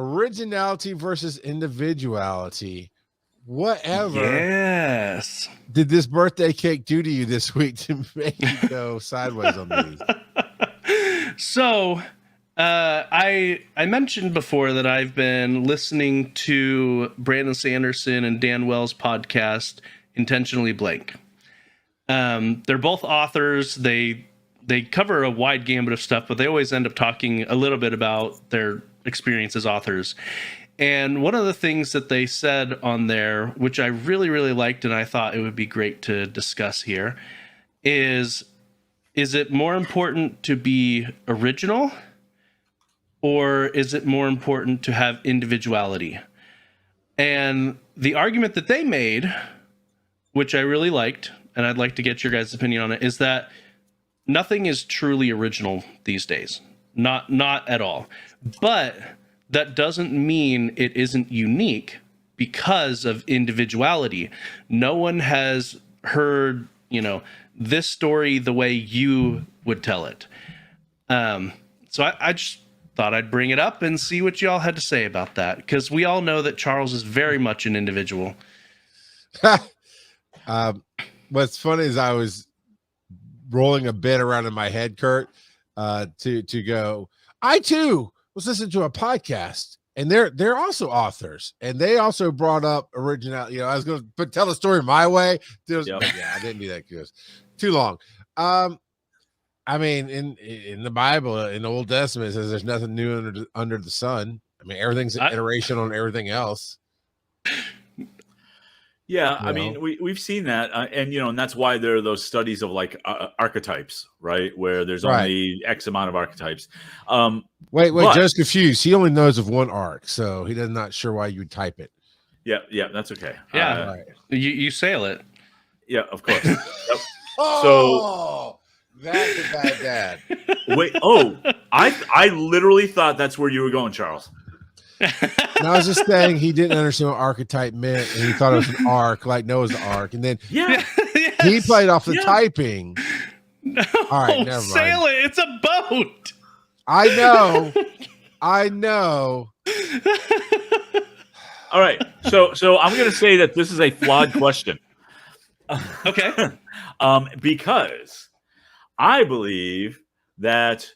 Originality versus individuality. Whatever Yes. did this birthday cake do to you this week to make you go sideways on these? So, I mentioned before that I've been listening to Brandon Sanderson and Dan Wells' podcast, Intentionally Blank. They're both authors. They cover a wide gambit of stuff, but they always end up talking a little bit about their experience as authors. And one of the things that they said on there, which I really, really liked, and I thought it would be great to discuss here, is it more important to be original, or is it more important to have individuality? And the argument that they made, which I really liked, and I'd like to get your guys' opinion on it, is that nothing is truly original these days. Not at all. But that doesn't mean it isn't unique because of individuality. No one has heard, this story the way you would tell it. So I just thought I'd bring it up and see what y'all had to say about that, because we all know that Charles is very much an individual. What's funny is I was rolling a bit around in my head, Kurt, to go, I too was listening to a podcast, and they're also authors, and they also brought up originality. I was going to tell the story my way. Yeah, I didn't do that because too long. I mean, in the Bible, in the Old Testament, it says there's nothing new under the sun. I mean, everything's an iteration on everything else. Yeah, I mean, we've seen that, and that's why there are those studies of like archetypes, right? Where there's only X amount of archetypes. Wait, Joe's confused. He only knows of one arc, so he does not sure why you would type it. Yeah, that's okay. Yeah, you sail it. Yeah, of course. Yep. Oh, that's a bad dad. Wait, I literally thought that's where you were going, Charles. No, I was just saying he didn't understand what archetype meant, and he thought it was an arc, like Noah's Ark, and then he played off the typing. No, all right, never mind. Sail it. It's a boat. I know. All right, so I'm going to say that this is a flawed question. Okay. Because I believe that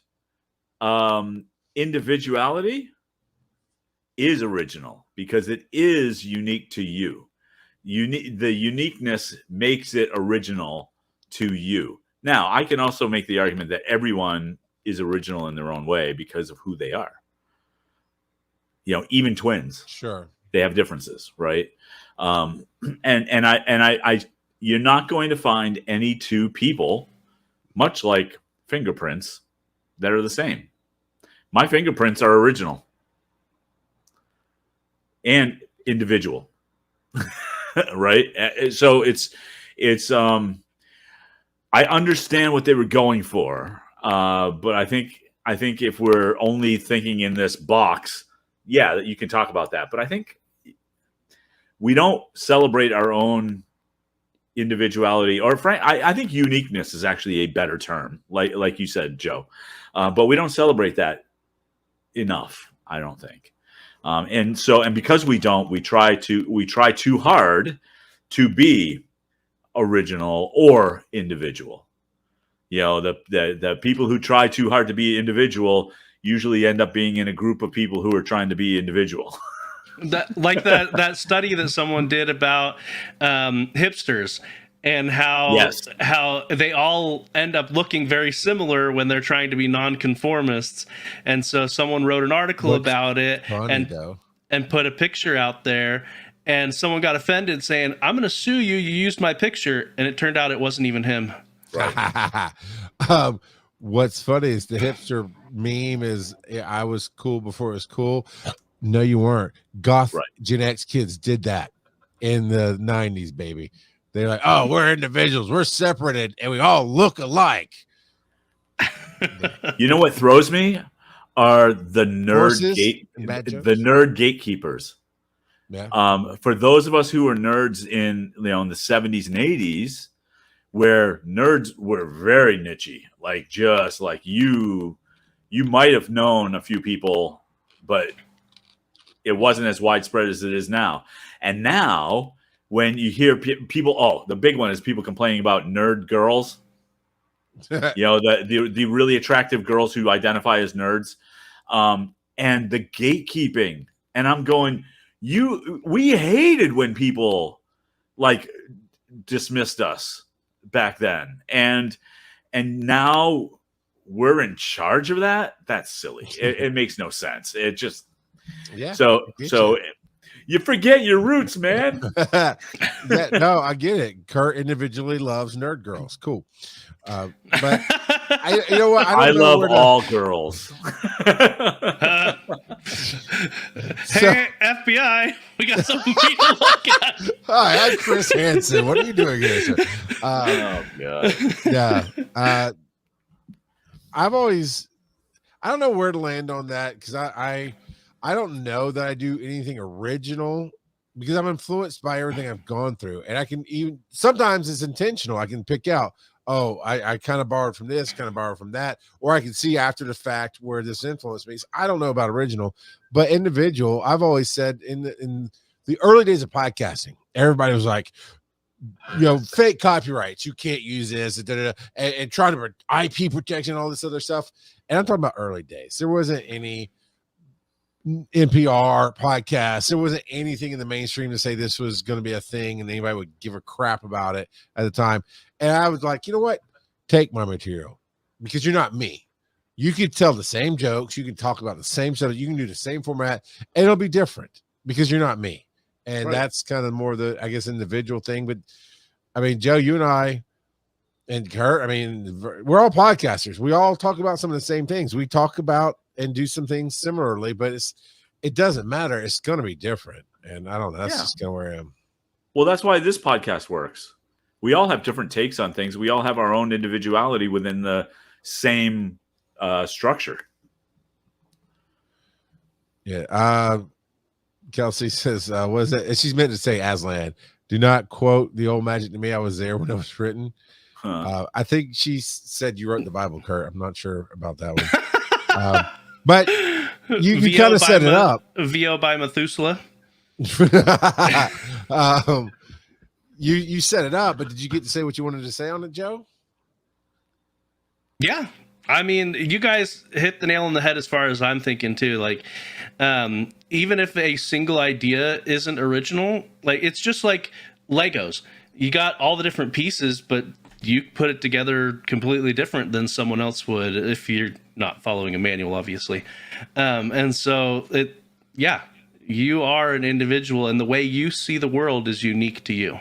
individuality is original because it is unique to you. The uniqueness makes it original to you. Now, I can also make the argument that everyone is original in their own way because of who they are. Even twins. Sure. They have differences, right? And I you're not going to find any two people, much like fingerprints, that are the same. My fingerprints are original and individual, right? So it's I understand what they were going for, but I think if we're only thinking in this box, yeah, you can talk about that. But I think we don't celebrate our own individuality, or I think uniqueness is actually a better term, like you said, Joe. But we don't celebrate that enough, I don't think. And because we don't, we try too hard to be original or individual. The people who try too hard to be individual usually end up being in a group of people who are trying to be individual. that study that someone did about hipsters and how they all end up looking very similar when they're trying to be nonconformists. And so someone wrote an article about it and put a picture out there, and someone got offended saying, "I'm going to sue you. You used my picture." And it turned out it wasn't even him. Right. What's funny is the hipster meme is, I was cool before it was cool. No, you weren't. Goth Gen X kids did that in the 90s, baby. They're like, oh, we're individuals. We're separated, and we all look alike. You know what throws me are the nerd gatekeepers. Yeah. For those of us who were nerds in the 70s and 80s, where nerds were very nichey, like just like you might have known a few people, but it wasn't as widespread as it is now. And now when you hear people, the big one is people complaining about nerd girls. The really attractive girls who identify as nerds, and the gatekeeping. And I'm going, we hated when people like dismissed us back then, and now we're in charge of that. That's silly. It makes no sense. It just so you forget your roots, man. No, I get it. Kurt individually loves nerd girls. Cool. But you know what? I love all girls. Hey, FBI, we got something to look at. Hi, I'm Chris Hansen. What are you doing here, sir? Oh God. Yeah. I don't know where to land on that, because I don't know that I do anything original, because I'm influenced by everything I've gone through, and I can even sometimes it's intentional. I can pick out, I kind of borrowed from this, kind of borrowed from that, or I can see after the fact where this influenced me. So I don't know about original, but individual. I've always said in the early days of podcasting, everybody was like, fake copyrights. You can't use this, and trying to IP protection, all this other stuff. And I'm talking about early days. There wasn't any NPR podcast. There wasn't anything in the mainstream to say this was going to be a thing, and anybody would give a crap about it at the time. And I was like, you know what? Take my material, because you're not me. You can tell the same jokes. You can talk about the same stuff. You can do the same format, and it'll be different because you're not me. And that's kind of more the, I guess, individual thing. But I mean, Joe, you and I and Kurt, I mean, we're all podcasters. We all talk about some of the same things. We talk about and do some things similarly, but it doesn't matter. It's going to be different. And I don't know. That's just kind of where I am. Well, that's why this podcast works. We all have different takes on things. We all have our own individuality within the same structure. Yeah. Kelsey says, what is that? She's meant to say Aslan. Do not quote the old magic to me. I was there when it was written. I think she said you wrote the Bible, Kurt. I'm not sure about that one. But you kind of set it up. VO by Methuselah. You set it up, but did you get to say what you wanted to say on it, Joe? Yeah. I mean, you guys hit the nail on the head as far as I'm thinking too. Like, even if a single idea isn't original, like it's just like Legos. You got all the different pieces, but you put it together completely different than someone else would if you're not following a manual, obviously. And so you are an individual, and the way you see the world is unique to you.